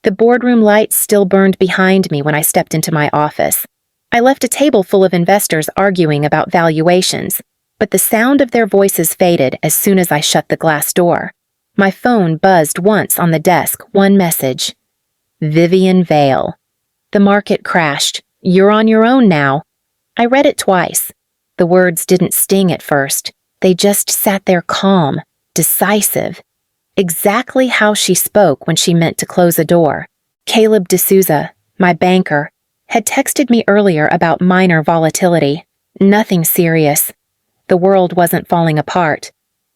The boardroom lights still burned behind me when I stepped into my office. I left a table full of investors arguing about valuations, but the sound of their voices faded as soon as I shut the glass door. My phone buzzed once on the desk, one message. Vivian Vale. The market crashed. You're on your own now. I read it twice. The words didn't sting at first. They just sat there calm, decisive. Exactly how she spoke when she meant to close a door. Caleb D'Souza, my banker, had texted me earlier about minor volatility. Nothing serious. The world wasn't falling apart.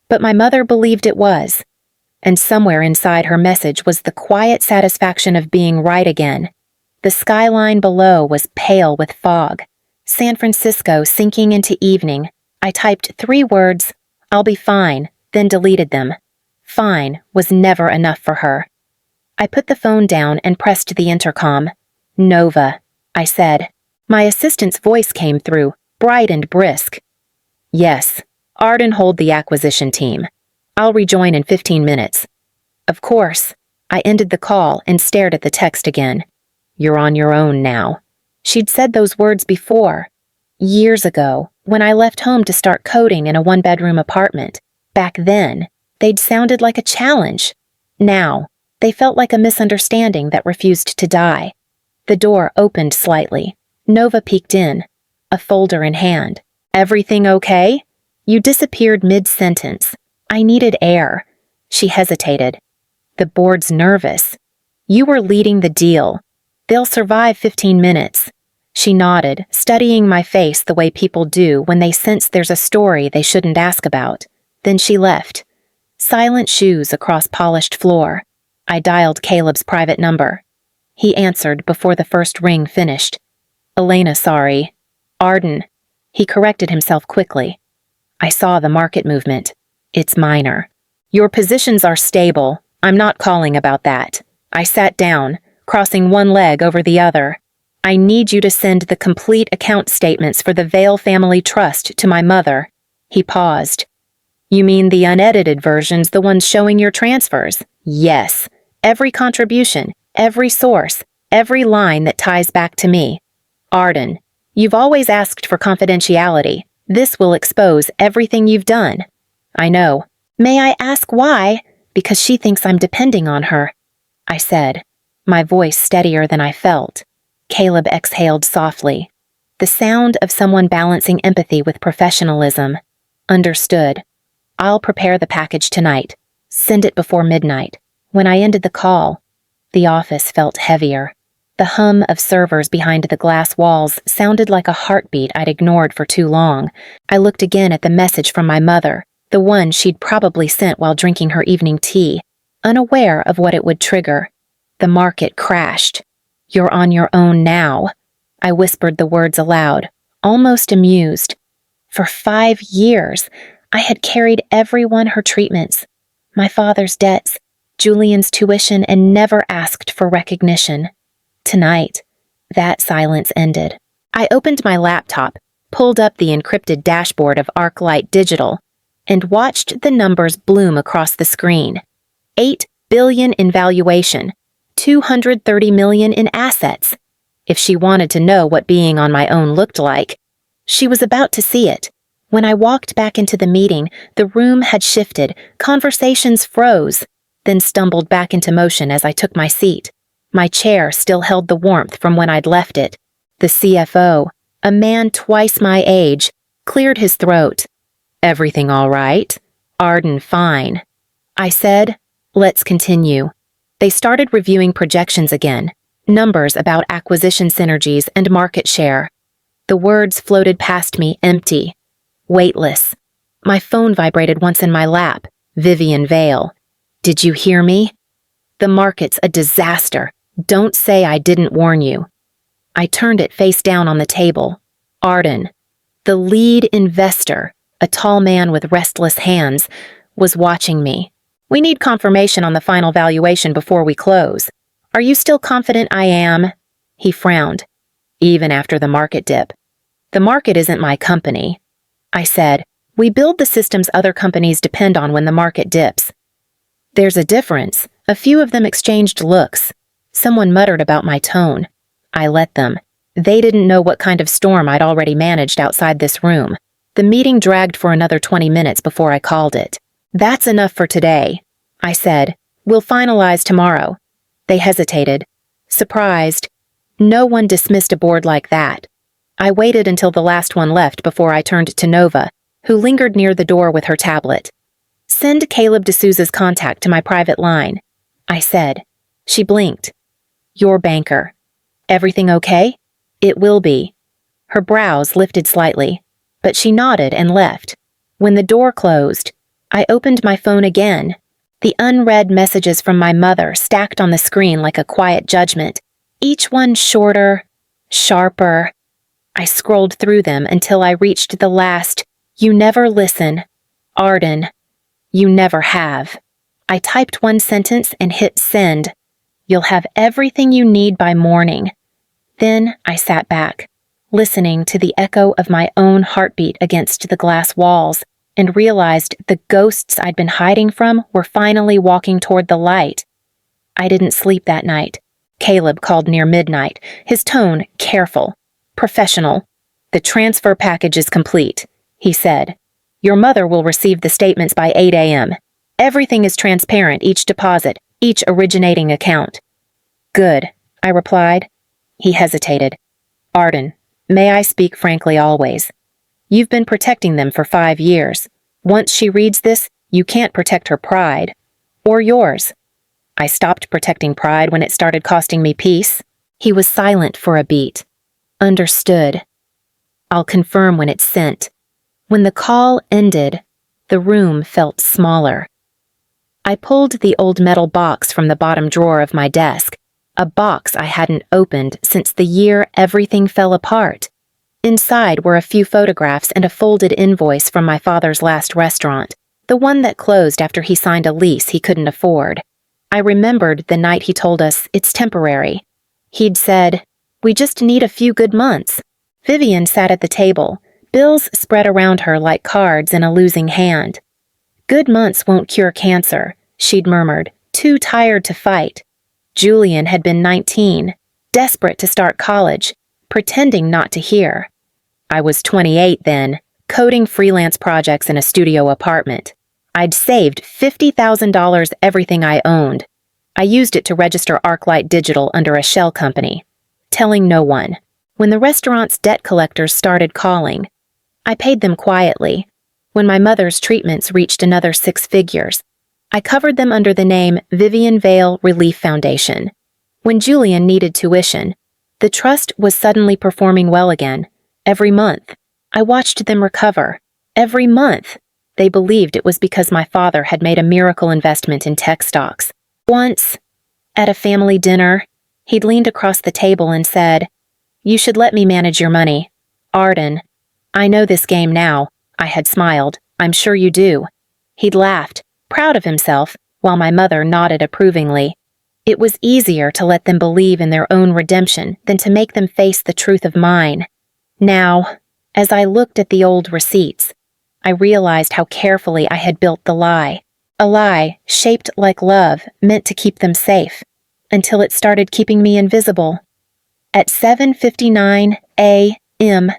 But my mother believed it was. And somewhere inside her message was the quiet satisfaction of being right again. The skyline below was pale with fog. San Francisco sinking into evening. I typed 3 words, "I'll be fine," then deleted them. Fine was never enough for her. I put the phone down and pressed the intercom. Nova, I said. My assistant's voice came through, bright and brisk. Yes, Arden hold the acquisition team. I'll rejoin in 15 minutes. Of course. I ended the call and stared at the text again. You're on your own now. She'd said those words before. Years ago, when I left home to start coding in a 1-bedroom apartment. Back then, they'd sounded like a challenge. Now, they felt like a misunderstanding that refused to die. The door opened slightly. Nova peeked in, a folder in hand. Everything okay? You disappeared mid-sentence. I needed air. She hesitated. The board's nervous. You were leading the deal. They'll survive 15 minutes. She nodded, studying my face the way people do when they sense there's a story they shouldn't ask about. Then she left. Silent shoes across polished floor. I dialed Caleb's private number. He answered before the first ring finished. Elena, sorry. Arden. He corrected himself quickly. I saw the market movement. It's minor. Your positions are stable. I'm not calling about that. I sat down, crossing one leg over the other. I need you to send the complete account statements for the Vale Family Trust to my mother. He paused. You mean the unedited versions, the ones showing your transfers? Yes. Every contribution, every source, every line that ties back to me. Arden, you've always asked for confidentiality. This will expose everything you've done. I know. May I ask why? Because she thinks I'm depending on her, I said, my voice steadier than I felt. Caleb exhaled softly. The sound of someone balancing empathy with professionalism. Understood. I'll prepare the package tonight. Send it before midnight. When I ended the call, the office felt heavier. The hum of servers behind the glass walls sounded like a heartbeat I'd ignored for too long. I looked again at the message from my mother, the one she'd probably sent while drinking her evening tea, unaware of what it would trigger. The market crashed. You're on your own now. I whispered the words aloud, almost amused. For 5 years, I had carried everyone her treatments, my father's debts, Julian's tuition, and never asked for recognition. Tonight, that silence ended. I opened my laptop, pulled up the encrypted dashboard of ArcLight Digital, and watched the numbers bloom across the screen. 8 billion in valuation, 230 million in assets. If she wanted to know what being on my own looked like, she was about to see it. When I walked back into the meeting, the room had shifted, conversations froze, then stumbled back into motion as I took my seat. My chair still held the warmth from when I'd left it. The CFO, a man twice my age, cleared his throat. Everything all right? Arden fine. I said, let's continue. They started reviewing projections again, numbers about acquisition synergies and market share. The words floated past me empty, weightless. My phone vibrated once in my lap. Vivian Vale. Did you hear me? The market's a disaster. Don't say I didn't warn you. I turned it face down on the table. Arden, the lead investor, a tall man with restless hands, was watching me. We need confirmation on the final valuation before we close. Are you still confident I am? He frowned. Even after the market dip. The market isn't my company. I said, we build the systems other companies depend on when the market dips. There's a difference. A few of them exchanged looks. Someone muttered about my tone. I let them. They didn't know what kind of storm I'd already managed outside this room. The meeting dragged for another 20 minutes before I called it. "That's enough for today," I said. "We'll finalize tomorrow." They hesitated. Surprised. No one dismissed a board like that. I waited until the last one left before I turned to Nova, who lingered near the door with her tablet. "Send Caleb D'Souza's contact to my private line," I said. She blinked. "Your banker. Everything okay?" "It will be." Her brows lifted slightly, but she nodded and left. When the door closed, I opened my phone again. The unread messages from my mother stacked on the screen like a quiet judgment, each one shorter, sharper. I scrolled through them until I reached the last, "You never listen. Arden. You never have." I typed one sentence and hit send. "You'll have everything you need by morning." Then I sat back, listening to the echo of my own heartbeat against the glass walls, and realized the ghosts I'd been hiding from were finally walking toward the light. I didn't sleep that night. Caleb called near midnight, his tone careful, professional. "The transfer package is complete," he said. "Your mother will receive the statements by 8 a.m. Everything is transparent, each deposit, each originating account." "Good," I replied. He hesitated. "Arden, may I speak frankly always? You've been protecting them for 5 years. Once she reads this, you can't protect her pride. Or yours." "I stopped protecting pride when it started costing me peace." He was silent for a beat. "Understood. I'll confirm when it's sent." When the call ended, the room felt smaller. I pulled the old metal box from the bottom drawer of my desk, a box I hadn't opened since the year everything fell apart. Inside were a few photographs and a folded invoice from my father's last restaurant, the one that closed after he signed a lease he couldn't afford. I remembered the night he told us it's temporary. He'd said, "We just need a few good months." Vivian sat at the table, bills spread around her like cards in a losing hand. "Good months won't cure cancer," she'd murmured, too tired to fight. Julian had been 19, desperate to start college, pretending not to hear. I was 28 then, coding freelance projects in a studio apartment. I'd saved $50,000 everything I owned. I used it to register ArcLight Digital under a shell company, telling no one. When the restaurant's debt collectors started calling, I paid them quietly. When my mother's treatments reached another 6 figures, I covered them under the name Vivian Vale Relief Foundation. When Julian needed tuition, the trust was suddenly performing well again. Every month, I watched them recover. Every month, they believed it was because my father had made a miracle investment in tech stocks. Once, at a family dinner, he'd leaned across the table and said, "You should let me manage your money. Arden, I know this game now." I had smiled. "I'm sure you do." He'd laughed, proud of himself, while my mother nodded approvingly. It was easier to let them believe in their own redemption than to make them face the truth of mine. Now, as I looked at the old receipts, I realized how carefully I had built the lie. A lie shaped like love, meant to keep them safe, until it started keeping me invisible. At 7:59 a.m.,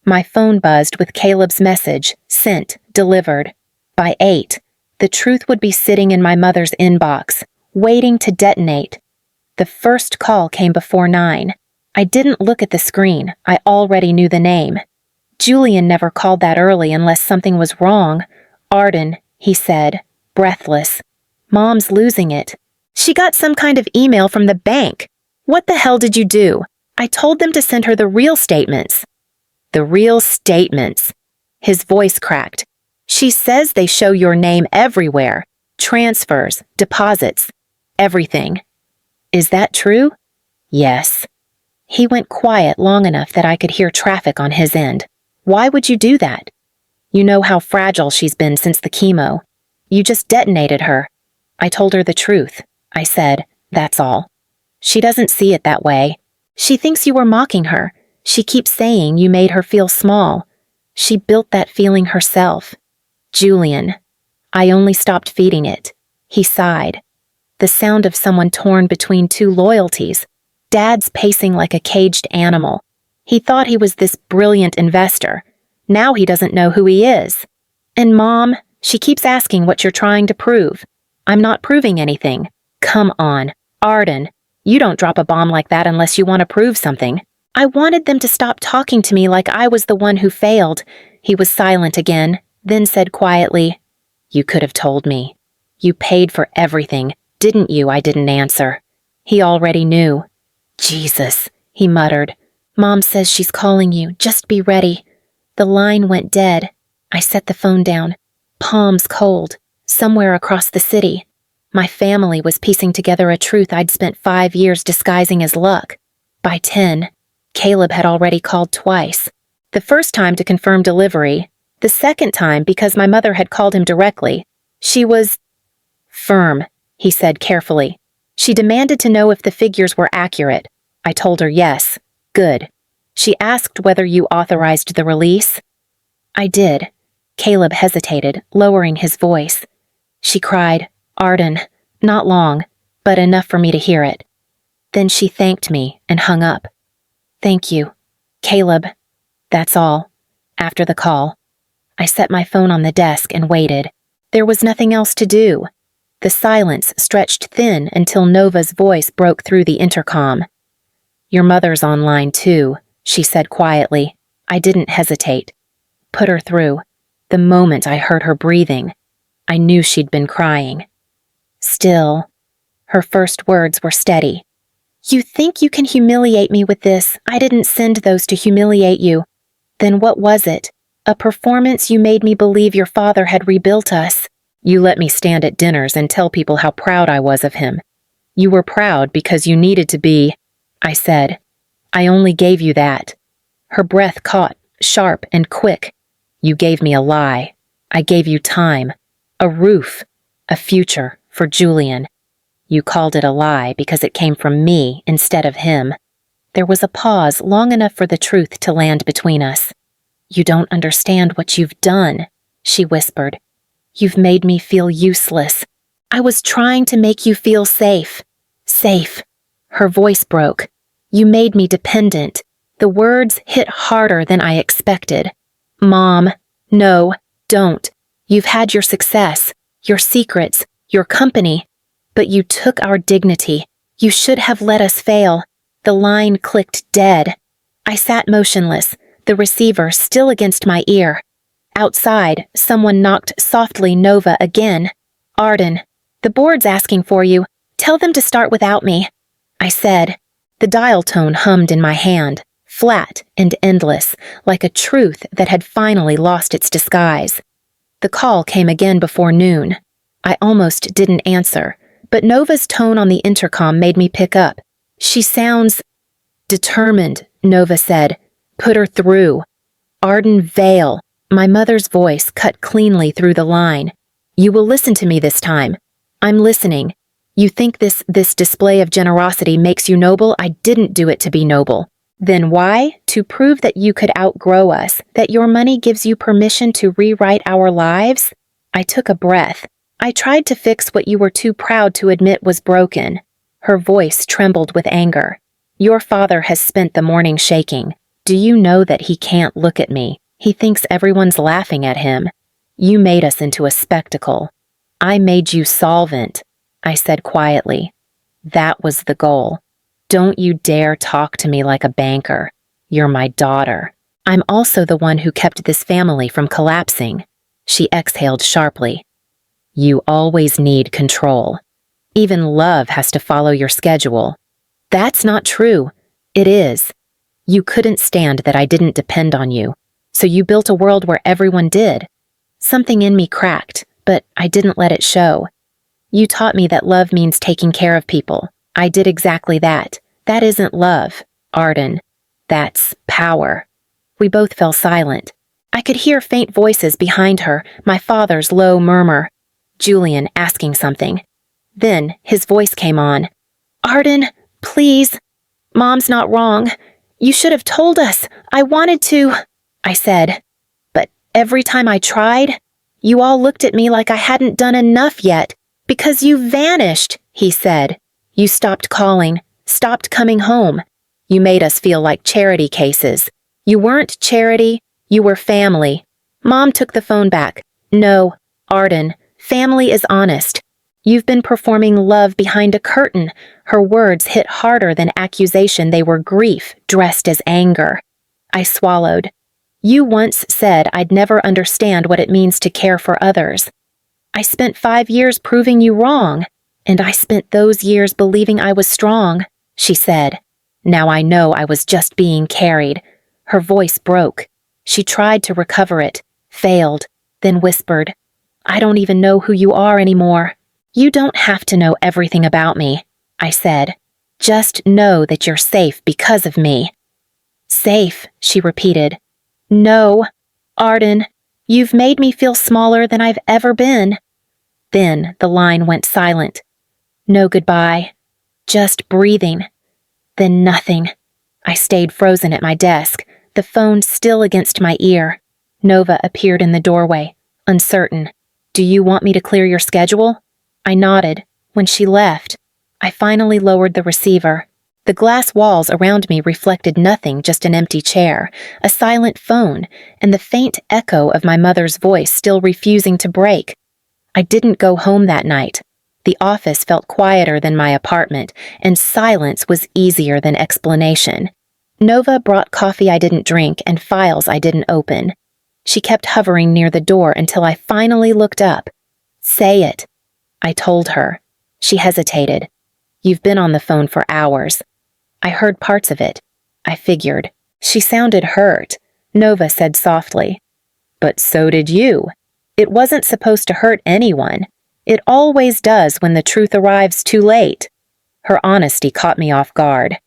my phone buzzed with Caleb's message, sent, delivered. By 8, the truth would be sitting in my mother's inbox, waiting to detonate. The first call came before 9. I didn't look at the screen. I already knew the name. Julian never called that early unless something was wrong. "Arden," he said, breathless. "Mom's losing it. She got some kind of email from the bank. What the hell did you do? I told them to send her the real statements." "The real statements." His voice cracked. "She says they show your name everywhere. Transfers, deposits, everything." "Is that true?" "Yes." He went quiet long enough that I could hear traffic on his end. "Why would you do that? You know how fragile she's been since the chemo. You just detonated her." "I told her the truth," I said. "That's all." "She doesn't see it that way. She thinks you were mocking her. She keeps saying you made her feel small. She built that feeling herself." "Julian, I only stopped feeding it." He sighed. the sound of someone torn between two loyalties. Dad's pacing like a caged animal. He thought he was this brilliant investor. Now he doesn't know who he is. And Mom, she keeps asking what you're trying to prove. I'm not proving anything. Come on, Arden. You don't drop a bomb like that unless you want to prove something. I wanted them to stop talking to me like I was the one who failed. He was silent again, then said quietly, "You could have told me. You paid for everything, didn't you?" I didn't answer. He already knew. "Jesus," he muttered. "Mom says she's calling you. Just be ready." The line went dead. I set the phone down. Palms cold, somewhere across the city. My family was piecing together a truth I'd spent 5 years disguising as luck. By 10, Caleb had already called twice. The first time to confirm delivery, the second time because my mother had called him directly. She was firm, he said carefully. She demanded to know if the figures were accurate. I told her yes. Good. She asked whether you authorized the release. I did. Caleb hesitated, lowering his voice. She cried, "Arden," not long, but enough for me to hear it. Then she thanked me and hung up. "Thank you, Caleb." That's all. After the call, I set my phone on the desk and waited. There was nothing else to do. The silence stretched thin until Nova's voice broke through the intercom. "Your mother's online too," she said quietly. I didn't hesitate. Put her through. The moment I heard her breathing, I knew she'd been crying. Still, her first words were steady. "You think you can humiliate me with this? I didn't send those to humiliate you. Then what was it? A performance you made me believe your father had rebuilt us. You let me stand at dinners and tell people how proud I was of him. You were proud because you needed to be," I said. "I only gave you that." Her breath caught, sharp and quick. "You gave me a lie. I gave you time, a roof, a future for Julian. You called it a lie because it came from me instead of him." There was a pause long enough for the truth to land between us. "You don't understand what you've done," she whispered. "You've made me feel useless. I was trying to make you feel safe. Safe." Her voice broke. "You made me dependent." The words hit harder than I expected. "Mom, no, don't. You've had your success, your secrets, your company, but you took our dignity. You should have let us fail." The line clicked dead. I sat motionless, the receiver still against my ear. Outside, someone knocked softly Nova again. "Arden, the board's asking for you. Tell them to start without me," I said. The dial tone hummed in my hand, flat and endless, like a truth that had finally lost its disguise. The call came again before noon. I almost didn't answer, but Nova's tone on the intercom made me pick up. "She sounds determined," Nova said. "Put her through." "Arden Vale." My mother's voice cut cleanly through the line. "You will listen to me this time." "I'm listening. You think this display of generosity makes you noble? I didn't do it to be noble." "Then why? To prove that you could outgrow us, that your money gives you permission to rewrite our lives?" I took a breath. "I tried to fix what you were too proud to admit was broken." Her voice trembled with anger. "Your father has spent the morning shaking. Do you know that he can't look at me? He thinks everyone's laughing at him. You made us into a spectacle. I made you solvent," I said quietly. "That was the goal. Don't you dare talk to me like a banker. You're my daughter. I'm also the one who kept this family from collapsing." She exhaled sharply. "You always need control. Even love has to follow your schedule." "That's not true." "It is. You couldn't stand that I didn't depend on you, so you built a world where everyone did. Something in me cracked, but I didn't let it show. You taught me that love means taking care of people. I did exactly that. That isn't love, Arden. That's power." We both fell silent. I could hear faint voices behind her, my father's low murmur. Julian asking something. Then his voice came on. "Arden, please. Mom's not wrong. You should have told us. I wanted to," I said. "But every time I tried, you all looked at me like I hadn't done enough yet. Because you vanished, he said. You stopped calling, stopped coming home. You made us feel like charity cases. You weren't charity, you were family. Mom took the phone back. No, Arden, family is honest. You've been performing love behind a curtain. Her words hit harder than accusation. They were grief dressed as anger. I swallowed. You once said I'd never understand what it means to care for others. I spent 5 years proving you wrong, and I spent those years believing I was strong, she said. Now I know I was just being carried. Her voice broke. She tried to recover it, failed, then whispered, I don't even know who you are anymore. You don't have to know everything about me, I said. Just know that you're safe because of me. Safe, she repeated. No, Arden, you've made me feel smaller than I've ever been. Then the line went silent. No goodbye. Just breathing. Then nothing. I stayed frozen at my desk, the phone still against my ear. Nova appeared in the doorway, uncertain. Do you want me to clear your schedule? I nodded. When she left, I finally lowered the receiver. The glass walls around me reflected nothing, just an empty chair, a silent phone, and the faint echo of my mother's voice still refusing to break. I didn't go home that night. The office felt quieter than my apartment, and silence was easier than explanation. Nova brought coffee I didn't drink and files I didn't open. She kept hovering near the door until I finally looked up. Say it, I told her. She hesitated. You've been on the phone for hours. I heard parts of it. I figured. She sounded hurt. Nova said softly. But so did you. It wasn't supposed to hurt anyone. It always does when the truth arrives too late. Her honesty caught me off guard.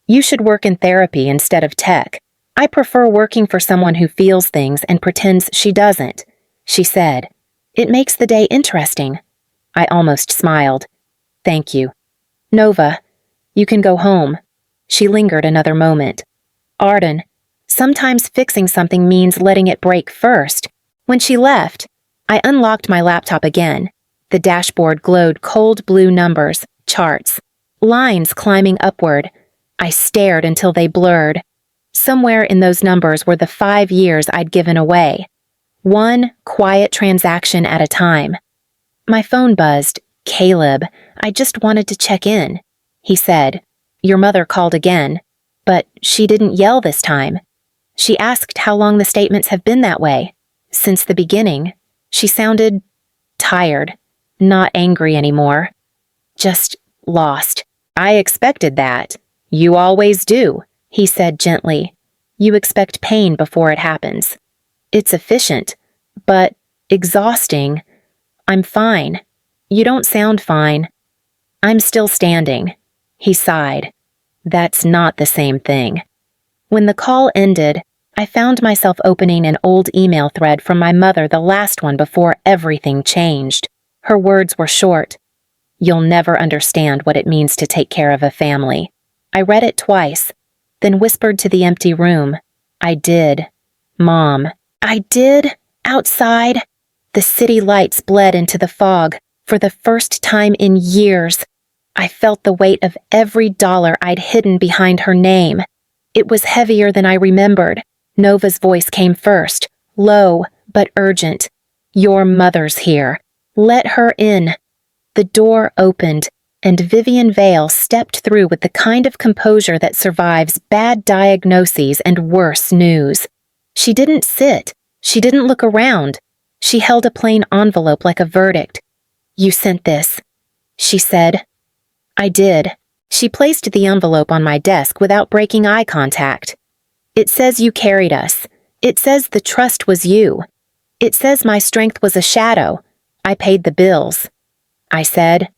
You should work in therapy instead of tech. I prefer working for someone who feels things and pretends she doesn't, she said. It makes the day interesting. I almost smiled. Thank you. Nova, you can go home. She lingered another moment. Arden, sometimes fixing something means letting it break first. When she left, I unlocked my laptop again. The dashboard glowed cold blue numbers, charts, lines climbing upward. I stared until they blurred. Somewhere in those numbers were the 5 years I'd given away. One quiet transaction at a time. My phone buzzed. Caleb, I just wanted to check in. He said, Your mother called again, but she didn't yell this time. She asked how long the statements have been that way. Since the beginning. She sounded tired, not angry anymore. Just lost. I expected that. You always do, he said gently. You expect pain before it happens. It's efficient, but exhausting. I'm fine. You don't sound fine. I'm still standing. He sighed. That's not the same thing. When the call ended, I found myself opening an old email thread from my mother, the last one before everything changed. Her words were short. You'll never understand what it means to take care of a family. I read it twice, then whispered to the empty room. I did. Mom. I did? Outside? The city lights bled into the fog. For the first time in years, I felt the weight of every dollar I'd hidden behind her name. It was heavier than I remembered. Nova's voice came first, low but urgent. Your mother's here. Let her in. The door opened, and Vivian Vale stepped through with the kind of composure that survives bad diagnoses and worse news. She didn't sit. She didn't look around. She held a plain envelope like a verdict. You sent this, she said. I did. She placed the envelope on my desk without breaking eye contact. It says you carried us. It says the trust was you. It says my strength was a shadow. I paid the bills. I said,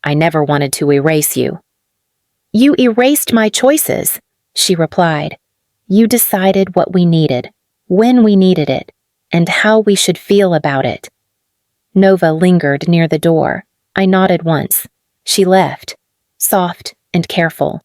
I never wanted to erase you. You erased my choices, she replied. You decided what we needed, when we needed it, and how we should feel about it. Nova lingered near the door. I nodded once. She left, soft and careful.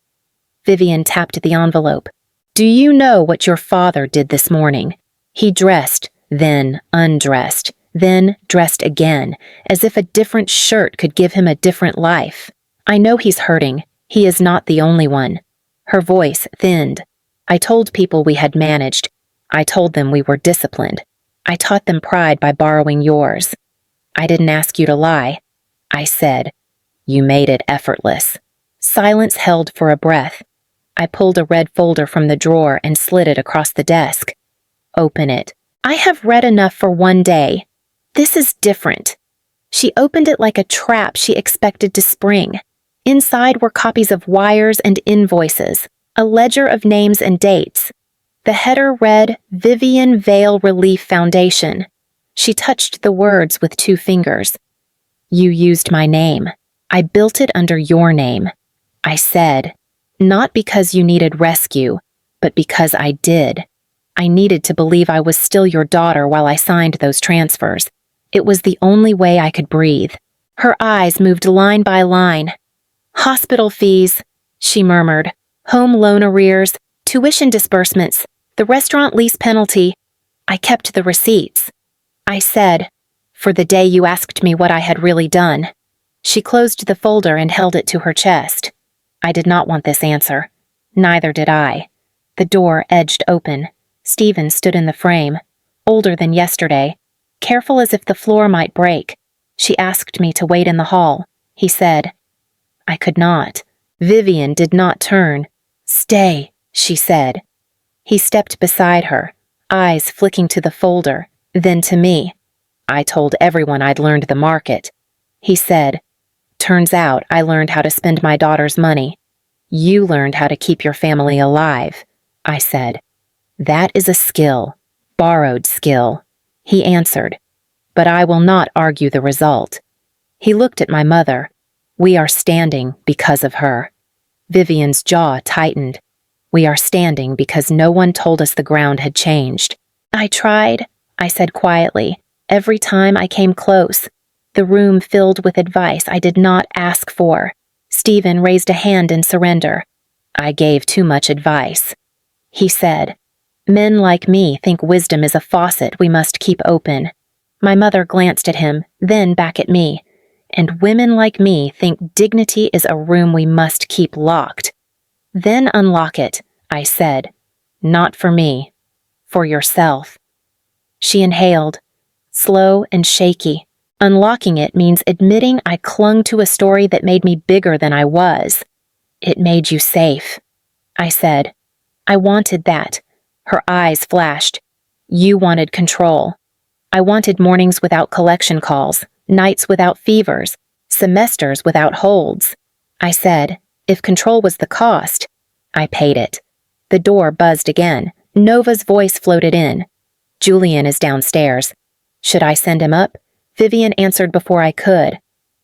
Vivian tapped the envelope. Do you know what your father did this morning? He dressed, then undressed. then dressed again, as if a different shirt could give him a different life. I know he's hurting. He is not the only one. Her voice thinned. I told people we had managed. I told them we were disciplined. I taught them pride by borrowing yours. I didn't ask you to lie. I said, you made it effortless. Silence held for a breath. I pulled a red folder from the drawer and slid it across the desk. Open it. I have read enough for one day. This is different. She opened it like a trap she expected to spring. Inside were copies of wires and invoices, a ledger of names and dates. The header read, Vivian Vale Relief Foundation. She touched the words with 2 fingers. You used my name. I built it under your name. I said, not because you needed rescue, but because I did. I needed to believe I was still your daughter while I signed those transfers. It was the only way I could breathe. Her eyes moved line by line. Hospital fees, she murmured. Home loan arrears, tuition disbursements, the restaurant lease penalty. I kept the receipts. I said, for the day you asked me what I had really done. She closed the folder and held it to her chest. I did not want this answer. Neither did I. The door edged open. Stephen stood in the frame, older than yesterday, careful as if the floor might break. She asked me to wait in the hall. He said, I could not. Vivian did not turn. Stay, she said. He stepped beside her, eyes flicking to the folder, then to me. I told everyone I'd learned the market. He said, turns out I learned how to spend my daughter's money. You learned how to keep your family alive. I said, that is a skill, borrowed skill. He answered, but I will not argue the result. He looked at my mother. We are standing because of her. Vivian's jaw tightened. We are standing because no one told us the ground had changed. I tried, I said quietly, every time I came close. The room filled with advice I did not ask for. Stephen raised a hand in surrender. I gave too much advice. He said, men like me think wisdom is a faucet we must keep open. My mother glanced at him, then back at me. And women like me think dignity is a room we must keep locked. Then unlock it, I said. Not for me. For yourself. She inhaled, slow and shaky. Unlocking it means admitting I clung to a story that made me bigger than I was. It made you safe. I said. I wanted that. Her eyes flashed. You wanted control. I wanted mornings without collection calls, nights without fevers, semesters without holds. I said, if control was the cost, I paid it. The door buzzed again. Nova's voice floated in. Julian is downstairs. Should I send him up? Vivian answered before I could.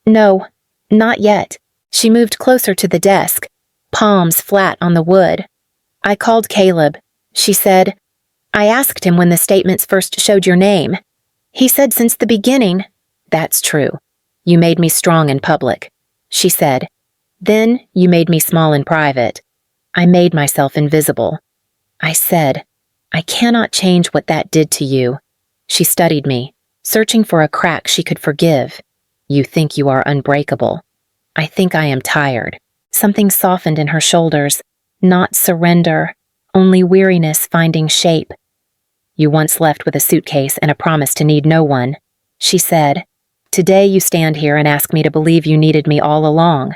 No, not yet. She moved closer to the desk, palms flat on the wood. I called Caleb. She said, I asked him when the statements first showed your name. He said since the beginning. That's true. You made me strong in public. She said, then you made me small in private. I made myself invisible. I said, I cannot change what that did to you. She studied me, searching for a crack she could forgive. You think you are unbreakable. I think I am tired. Something softened in her shoulders. Not surrender, only weariness finding shape. You once left with a suitcase and a promise to need no one. She said, today you stand here and ask me to believe you needed me all along.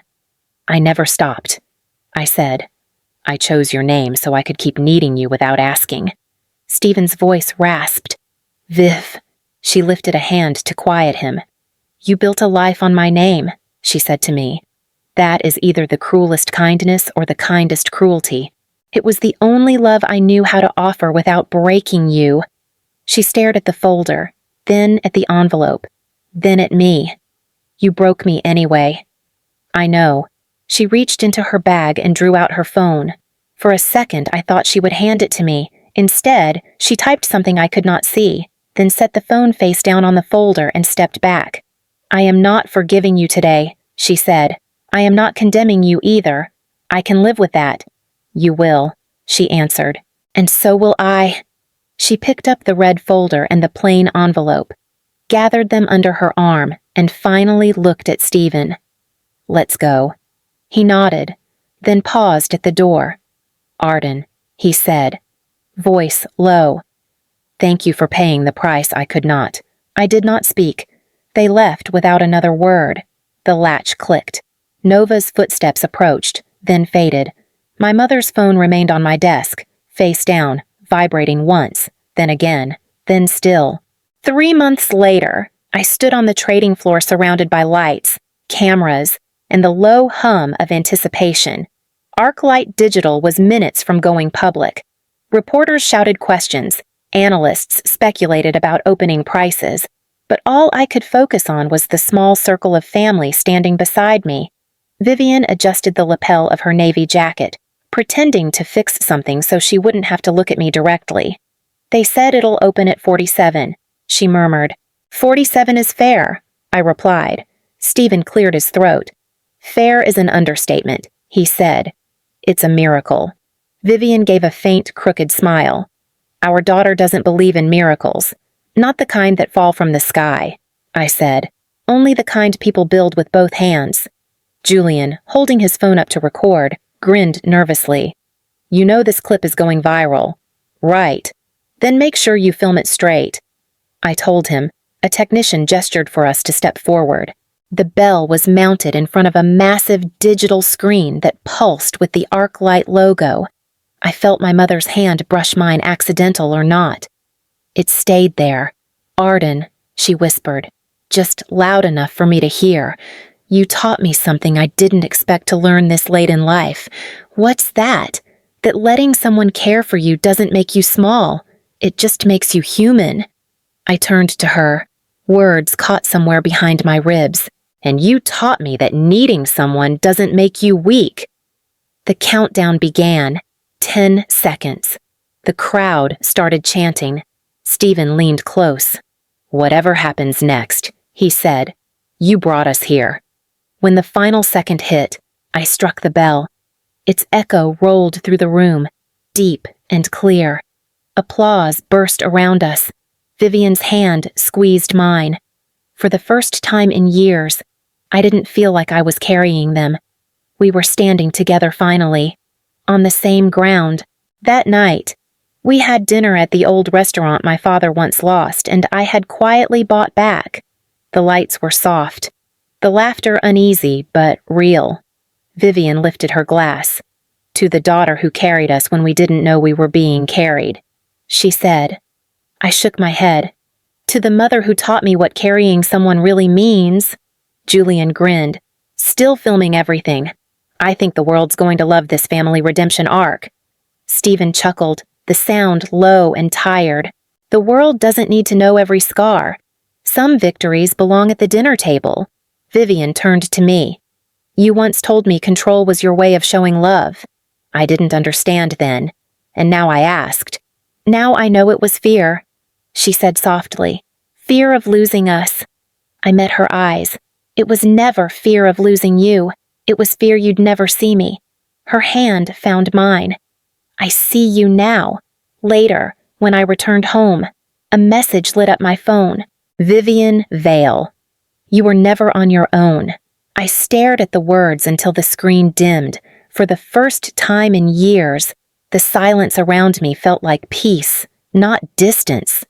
I never stopped. I said, I chose your name so I could keep needing you without asking. Stephen's voice rasped. Viv. She lifted a hand to quiet him. You built a life on my name, she said to me. That is either the cruelest kindness or the kindest cruelty. It was the only love I knew how to offer without breaking you. She stared at the folder, then at the envelope, then at me. You broke me anyway. I know. She reached into her bag and drew out her phone. For a second, I thought she would hand it to me. Instead, she typed something I could not see, then set the phone face down on the folder and stepped back. I am not forgiving you today, she said. I am not condemning you either. I can live with that. You will, she answered. And so will I. She picked up the red folder and the plain envelope. gathered them under her arm, and finally looked at Stephen. "Let's go." He nodded, then paused at the door. "Arden," he said, voice low. "Thank you for paying the price I could not." I did not speak. They left without another word. The latch clicked. Nova's footsteps approached, then faded. My mother's phone remained on my desk, face down, vibrating once, then again, then still. 3 months later, I stood on the trading floor surrounded by lights, cameras, and the low hum of anticipation. ArcLight Digital was minutes from going public. Reporters shouted questions, analysts speculated about opening prices, but all I could focus on was the small circle of family standing beside me. Vivian adjusted the lapel of her navy jacket, pretending to fix something so she wouldn't have to look at me directly. "They said it'll open at 47, she murmured. 47 is fair, I replied. Stephen cleared his throat. Fair is an understatement, he said. It's a miracle. Vivian gave a faint, crooked smile. Our daughter doesn't believe in miracles. Not the kind that fall from the sky, I said. Only the kind people build with both hands. Julian, holding his phone up to record, grinned nervously. You know this clip is going viral. Right. Then make sure you film it straight. I told him. A technician gestured for us to step forward. The bell was mounted in front of a massive digital screen that pulsed with the ArcLight logo. I felt my mother's hand brush mine, accidental or not. It stayed there. Arden, she whispered, just loud enough for me to hear. You taught me something I didn't expect to learn this late in life. What's that? That letting someone care for you doesn't make you small. It just makes you human. I turned to her. Words caught somewhere behind my ribs. And you taught me that needing someone doesn't make you weak. The countdown began. 10 seconds. The crowd started chanting. Stephen leaned close. Whatever happens next, he said, you brought us here. When the final second hit, I struck the bell. Its echo rolled through the room, deep and clear. Applause burst around us. Vivian's hand squeezed mine. For the first time in years, I didn't feel like I was carrying them. We were standing together finally, on the same ground. That night, we had dinner at the old restaurant my father once lost, and I had quietly bought back. The lights were soft, the laughter uneasy but real. Vivian lifted her glass. To the daughter who carried us when we didn't know we were being carried, she said. I shook my head. To the mother who taught me what carrying someone really means. Julian grinned, still filming everything. I think the world's going to love this family redemption arc. Stephen chuckled, the sound low and tired. The world doesn't need to know every scar. Some victories belong at the dinner table. Vivian turned to me. You once told me control was your way of showing love. I didn't understand then, and now I asked. Now I know it was fear, she said softly. Fear of losing us. I met her eyes. It was never fear of losing you. It was fear you'd never see me. Her hand found mine. I see you now. Later, when I returned home, a message lit up my phone. Vivian Vale. You were never on your own. I stared at the words until the screen dimmed. For the first time in years, the silence around me felt like peace, not distance.